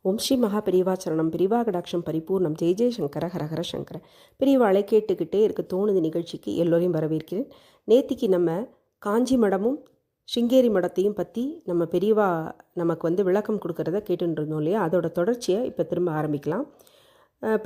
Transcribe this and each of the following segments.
ஓம் ஸ்ரீ மகா பெரியவாச்சரணம் பெரியவா கடாட்சம் பரிபூர்ணம் ஜெய் ஜெய் சங்கர ஹரஹர சங்கர. பெரியவாளை கேட்டுக்கிட்டே இருக்க தோணுது நிகழ்ச்சிக்கு எல்லோரையும் வரவேற்கிறேன். நேத்திக்கு நம்ம காஞ்சி மடமும் சிங்கேரி மடத்தையும் பற்றி நம்ம பெரியவா நமக்கு விளக்கம் கொடுக்கறத கேட்டுட்டு இருந்தோம் இல்லையா? அதோட தொடர்ச்சியை இப்போ திரும்ப ஆரம்பிக்கலாம்.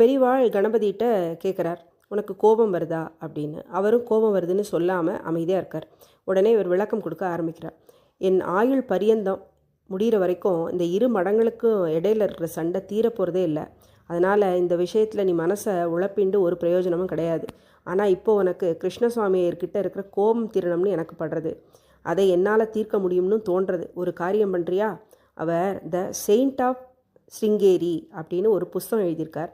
பெரியவாள் கணபதிகிட்ட கேட்குறார், உனக்கு கோபம் வருதா அப்படின்னு. அவரும் கோபம் வருதுன்னு சொல்லாமல் அமைதியாக இருக்கார். உடனே இவர் விளக்கம் கொடுக்க ஆரம்பிக்கிறார். என் ஆயுள் பரியந்தம் முடிகிற வரைக்கும் இந்த இரு மடங்களுக்கும் இடையில் இருக்கிற சண்டை தீரப்போகிறதே இல்லை. அதனால் இந்த விஷயத்தில் நீ மனசை உழப்பிண்டு ஒரு பிரயோஜனமும் கிடையாது. ஆனால் இப்போது உனக்கு கிருஷ்ணசுவாமியர்கிட்ட இருக்கிற கோபம் தீரணும்னு எனக்கு படுறது. அதை என்னால் தீர்க்க முடியும்னு தோன்றது. ஒரு காரியம் பண்ணுறியா? அவர் த செயின்ட் ஆஃப் ஸ்ருங்கேரி அப்படின்னு ஒரு புஸ்தகம் எழுதியிருக்கார்.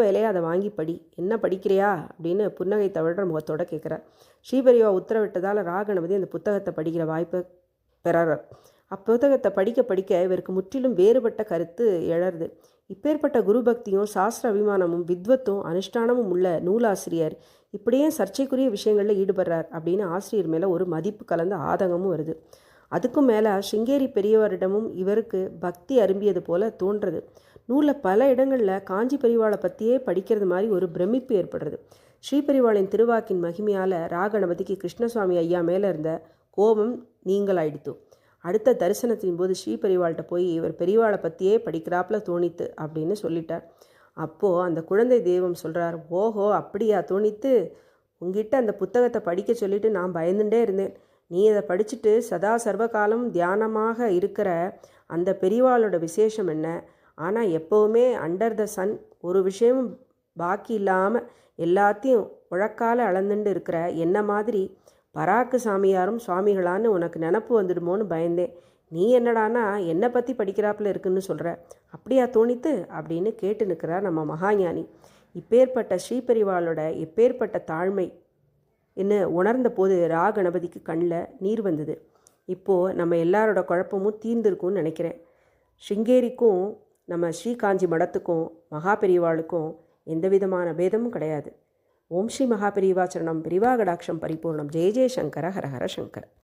வேலையை அதை வாங்கி படி. என்ன படிக்கிறியா அப்படின்னு புன்னகை தவிர முகத்தோடு கேட்குறார். ஸ்ரீபெரியவா உத்தரவிட்டதால் ராகணபதி அந்த புத்தகத்தை படிக்கிற வாய்ப்பை பெறார். அப்புத்தகத்தை படிக்க படிக்க இவருக்கு முற்றிலும் வேறுபட்ட கருத்து எழருது. இப்பேற்பட்ட குரு பக்தியும் சாஸ்திர அபிமானமும் வித்வத்தும் அனுஷ்டானமும் உள்ள நூலாசிரியர் இப்படியே சர்ச்சைக்குரிய விஷயங்களில் ஈடுபடுறார் அப்படின்னு ஆசிரியர் மேலே ஒரு மதிப்பு கலந்த ஆதங்கமும் வருது. அதுக்கும் மேலே சிங்கேரி பெரியவரிடமும் இவருக்கு பக்தி அரும்பியது போல தோன்றுறது. நூலில் பல இடங்களில் காஞ்சி பெரியவாளை பற்றியே படிக்கிறது மாதிரி ஒரு பிரமிப்பு ஏற்படுறது. ஸ்ரீபெரிவாளின் திருவாக்கின் மகிமையால் ராகணபதிக்கு கிருஷ்ணசுவாமி ஐயா மேலே இருந்த கோபம் நீங்களாயிடுத்து. அடுத்த தரிசனத்தின் போது ஸ்ரீபெரிவாள்கிட்ட போய் இவர் பெரியவாளை பற்றியே படிக்கிறாப்புல தோணித்து அப்படின்னு சொல்லிட்டார். அப்போது அந்த குழந்தை தெய்வம் சொல்கிறார், ஓஹோ அப்படியா தோணித்து? உங்ககிட்ட அந்த புத்தகத்தை படிக்க சொல்லிவிட்டு நான் பயந்துட்டே இருந்தேன். நீ அதை படிச்சுட்டு சதா சர்வகாலம் தியானமாக இருக்கிற அந்த பெரியவாளோட விசேஷம் என்ன? ஆனால் எப்போவுமே அண்டர் த சன் ஒரு விஷயமும் பாக்கி இல்லாமல் எல்லாத்தையும் உழக்கால அளந்துட்டு இருக்கிற என்ன மாதிரி பராக்கு சாமியாரும் சுவாமிகளான்னு உனக்கு நினப்பு வந்துடுமோன்னு பயந்தேன். நீ என்னடானா என்னை பற்றி படிக்கிறாப்புல இருக்குன்னு சொல்கிற. அப்படியா தோணித்து அப்படின்னு கேட்டு நிற்கிறார் நம்ம மகாஞானி. இப்பேற்பட்ட ஸ்ரீபெரிவாளோட எப்பேற்பட்ட தாழ்மை என்ன உணர்ந்த போது ராகணபதிக்கு கண்ணில் நீர் வந்தது. இப்போது நம்ம எல்லாரோட குழப்பமும் தீர்ந்திருக்கும்னு நினைக்கிறேன். சிங்கேரிக்கும் நம்ம ஸ்ரீகாஞ்சி மடத்துக்கும் மகா பெரியவாளுக்கும் எந்த விதமான பேதமும் கிடையாது. ஓம் ஸ்ரீ மகா பெரியவாச்சரணம் பெரியவா கடாட்சம் பரிபூர்ணம் ஜெய ஜெய சங்கர ஹரஹர சங்கர.